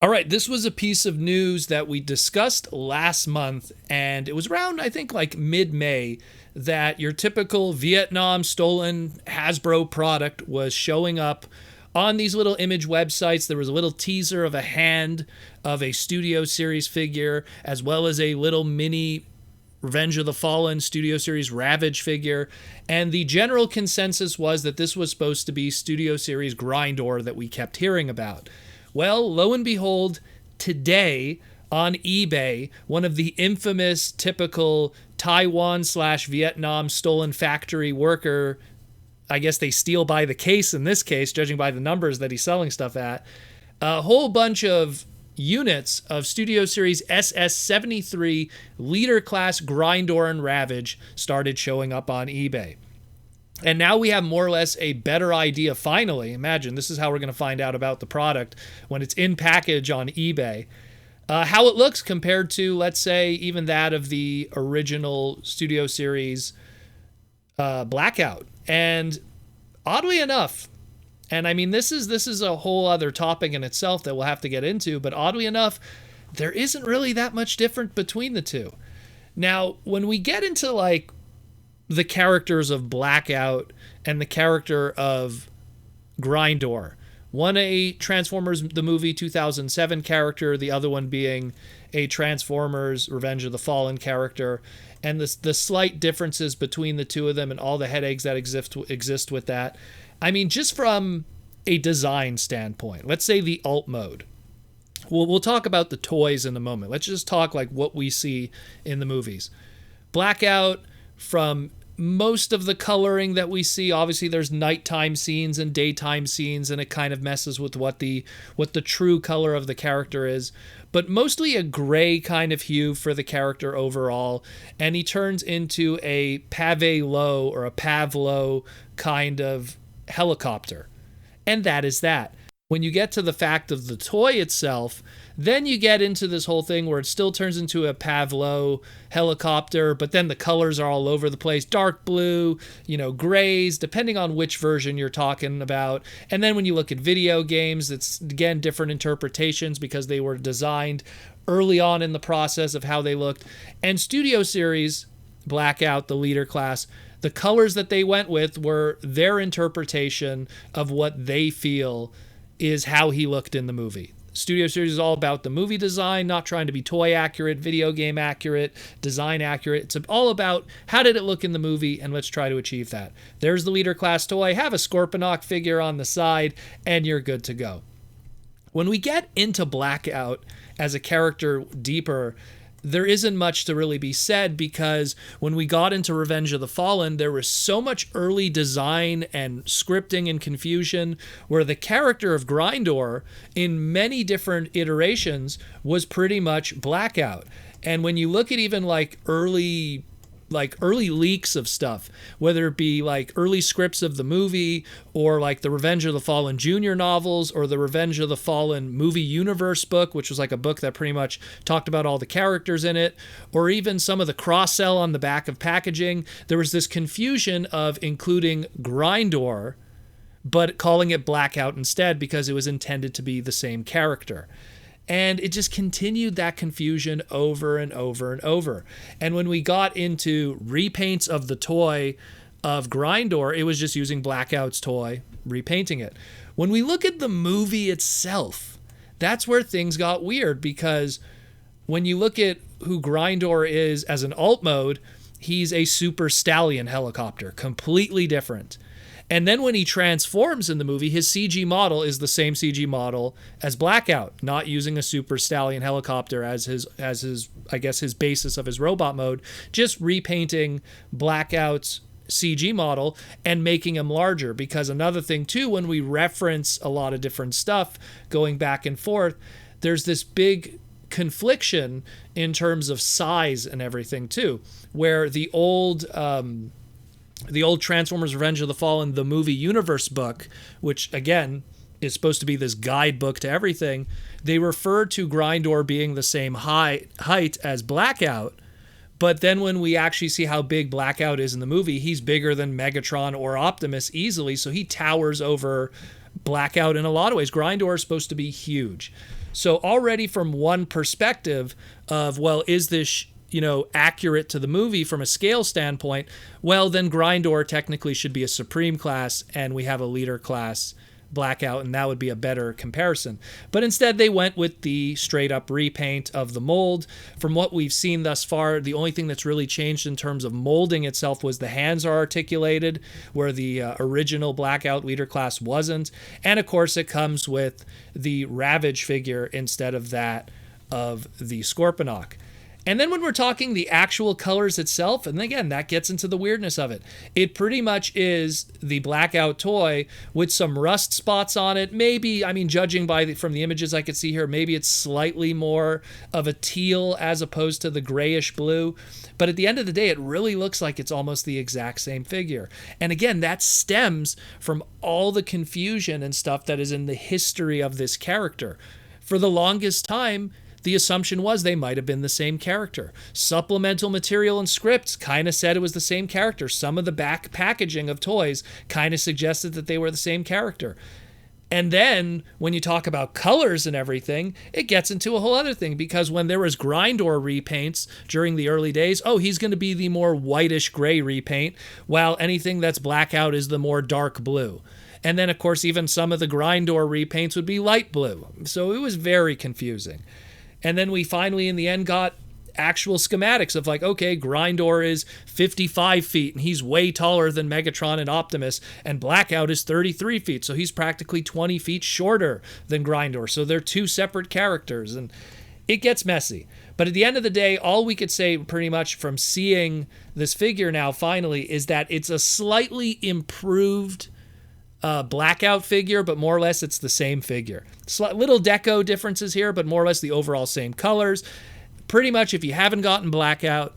All right, this was a piece of news that we discussed last month, and it was around, I think, like mid May, that your typical Vietnam stolen Hasbro product was showing up on these little image websites. There was a little teaser of a hand of a Studio Series figure, as well as a little mini Revenge of the Fallen Studio Series Ravage figure, and the general consensus was that this was supposed to be Studio Series Grindor that we kept hearing about. Well, lo and behold, today on eBay, one of the infamous typical Taiwan slash Vietnam stolen factory worker, I guess they steal by the case in this case, judging by the numbers that he's selling stuff at, a whole bunch of units of Studio Series SS-73 Leader Class Grindor and Ravage started showing up on eBay. And now we have more or less a better idea, finally. Imagine, this is how we're going to find out about the product when it's in package on eBay. How it looks compared to, let's say, even that of the original Studio Series Blackout. And oddly enough, and I mean, this is a whole other topic in itself that we'll have to get into, but oddly enough, there isn't really that much different between the two. Now, when we get into like the characters of Blackout and the character of Grindor, one a Transformers the movie 2007 character, the other one being a Transformers Revenge of the Fallen character, and the slight differences between the two of them and all the headaches that exist with that. I mean, just from a design standpoint, let's say the alt mode. We'll talk about the toys in a moment. Let's just talk like what we see in the movies. Blackout, from most of the coloring that we see, obviously there's nighttime scenes and daytime scenes, and it kind of messes with what the true color of the character is, but mostly a gray kind of hue for the character overall, and he turns into a Pave-Low or a Pavlo kind of helicopter. And that is that. When you get to the fact of the toy itself, then you get into this whole thing where it still turns into a Pavlo helicopter, but then the colors are all over the place. Dark blue, grays, depending on which version you're talking about. And then when you look at video games, it's, again, different interpretations because they were designed early on in the process of how they looked. And Studio Series Blackout, the Leader Class, the colors that they went with were their interpretation of what they feel is how he looked in the movie. Studio Series is all about the movie design, not trying to be toy accurate, video game accurate, design accurate. It's all about how did it look in the movie, and let's try to achieve that. There's the Leader Class toy. Have a Scorponok figure on the side, and you're good to go. When we get into Blackout as a character deeper, there isn't much to really be said, because when we got into Revenge of the Fallen, there was so much early design and scripting and confusion where the character of Grindor in many different iterations was pretty much Blackout. And when you look at even like early leaks of stuff, whether it be like early scripts of the movie or like the Revenge of the Fallen Junior novels or the Revenge of the Fallen movie universe book, which was like a book that pretty much talked about all the characters in it, or even some of the cross-sell on the back of packaging, there was this confusion of including Grindor but calling it Blackout instead because it was intended to be the same character. And it just continued that confusion over and over and over. And when we got into repaints of the toy of Grindor, it was just using Blackout's toy, repainting it. When we look at the movie itself, that's where things got weird, because when you look at who Grindor is as an alt mode, he's a Super Stallion helicopter, completely different. And then when he transforms in the movie, his CG model is the same CG model as Blackout, not using a Super Stallion helicopter as his I guess his basis of his robot mode, just repainting Blackout's CG model and making him larger. Because another thing too, when we reference a lot of different stuff going back and forth, there's this big confliction in terms of size and everything too, where the old Transformers Revenge of the Fallen, the movie universe book, which again is supposed to be this guidebook to everything, they refer to Grindor being the same height as Blackout. But then when we actually see how big Blackout is in the movie, he's bigger than Megatron or Optimus easily, so he towers over Blackout in a lot of ways. Grindor is supposed to be huge. So already from one perspective of, well, is this, accurate to the movie from a scale standpoint? Well, then Grindor technically should be a Supreme class, and we have a Leader Class Blackout, and that would be a better comparison. But instead, they went with the straight up repaint of the mold. From what we've seen thus far, the only thing that's really changed in terms of molding itself was the hands are articulated, where the original Blackout Leader Class wasn't. And of course, it comes with the Ravage figure instead of that of the Scorponok. And then when we're talking the actual colors itself, and again, that gets into the weirdness of it. It pretty much is the Blackout toy with some rust spots on it. Maybe, judging from the images I could see here, maybe it's slightly more of a teal as opposed to the grayish blue. But at the end of the day, it really looks like it's almost the exact same figure. And again, that stems from all the confusion and stuff that is in the history of this character. For the longest time, the assumption was they might have been the same character. Supplemental material and scripts kind of said it was the same character. Some of the back packaging of toys kind of suggested that they were the same character. And then when you talk about colors and everything, it gets into a whole other thing, because when there was Grindor repaints during the early days, he's going to be the more whitish gray repaint, while anything that's Blackout is the more dark blue. And then, of course, even some of the Grindor repaints would be light blue. So it was very confusing. And then we finally, in the end, got actual schematics of like, okay, Grindor is 55 feet, and he's way taller than Megatron and Optimus, and Blackout is 33 feet, so he's practically 20 feet shorter than Grindor. So they're two separate characters, and it gets messy. But at the end of the day, all we could say pretty much from seeing this figure now finally is that it's a slightly improved Blackout figure, but more or less it's the same figure. Little deco differences here, but more or less the overall same colors. Pretty much, if you haven't gotten Blackout,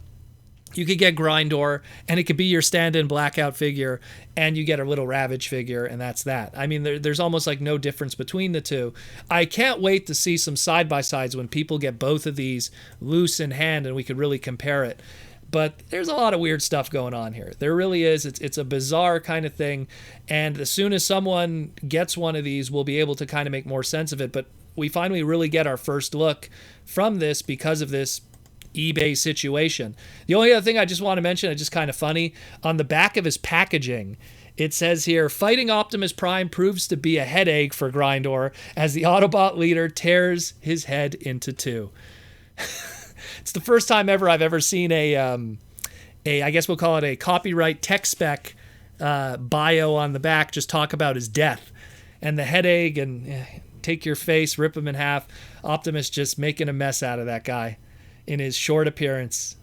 you could get Grindor, and it could be your stand-in Blackout figure, and you get a little Ravage figure, and that's that. There's almost like no difference between the two. I can't wait to see some side-by-sides when people get both of these loose in hand, and we could really compare it. But there's a lot of weird stuff going on here. There really is. It's a bizarre kind of thing. And as soon as someone gets one of these, we'll be able to kind of make more sense of it. But we finally really get our first look from this because of this eBay situation. The only other thing I just want to mention, it's just kind of funny, on the back of his packaging, it says here, fighting Optimus Prime proves to be a headache for Grindor as the Autobot leader tears his head into two. It's the first time ever I've ever seen I guess we'll call it a copyright tech spec bio on the back just talk about his death and the headache and take your face, rip him in half. Optimus just making a mess out of that guy in his short appearance.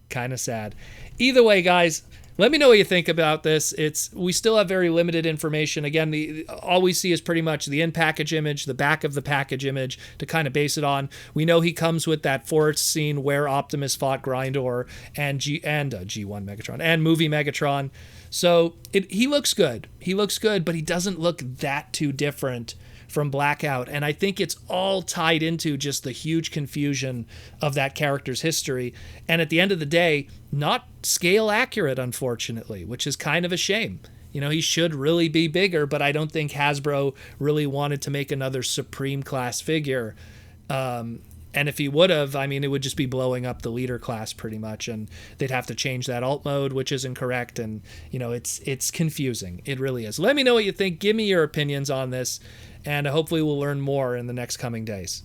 Kind of sad. Either way, guys, let me know what you think about this. We still have very limited information. Again, all we see is pretty much the in-package image, the back of the package image to kind of base it on. We know he comes with that forest scene where Optimus fought Grindor and G1 Megatron and movie Megatron. So he looks good. He looks good, but he doesn't look that too different from Blackout, and I think it's all tied into just the huge confusion of that character's history, and at the end of the day, not scale accurate, unfortunately, which is kind of a shame. He should really be bigger, but I don't think Hasbro really wanted to make another Supreme class figure. And if he would have, it would just be blowing up the Leader class pretty much, and they'd have to change that alt mode, which isn't correct, and it's confusing. It really is. Let me know what you think. Give me your opinions on this, and hopefully we'll learn more in the next coming days.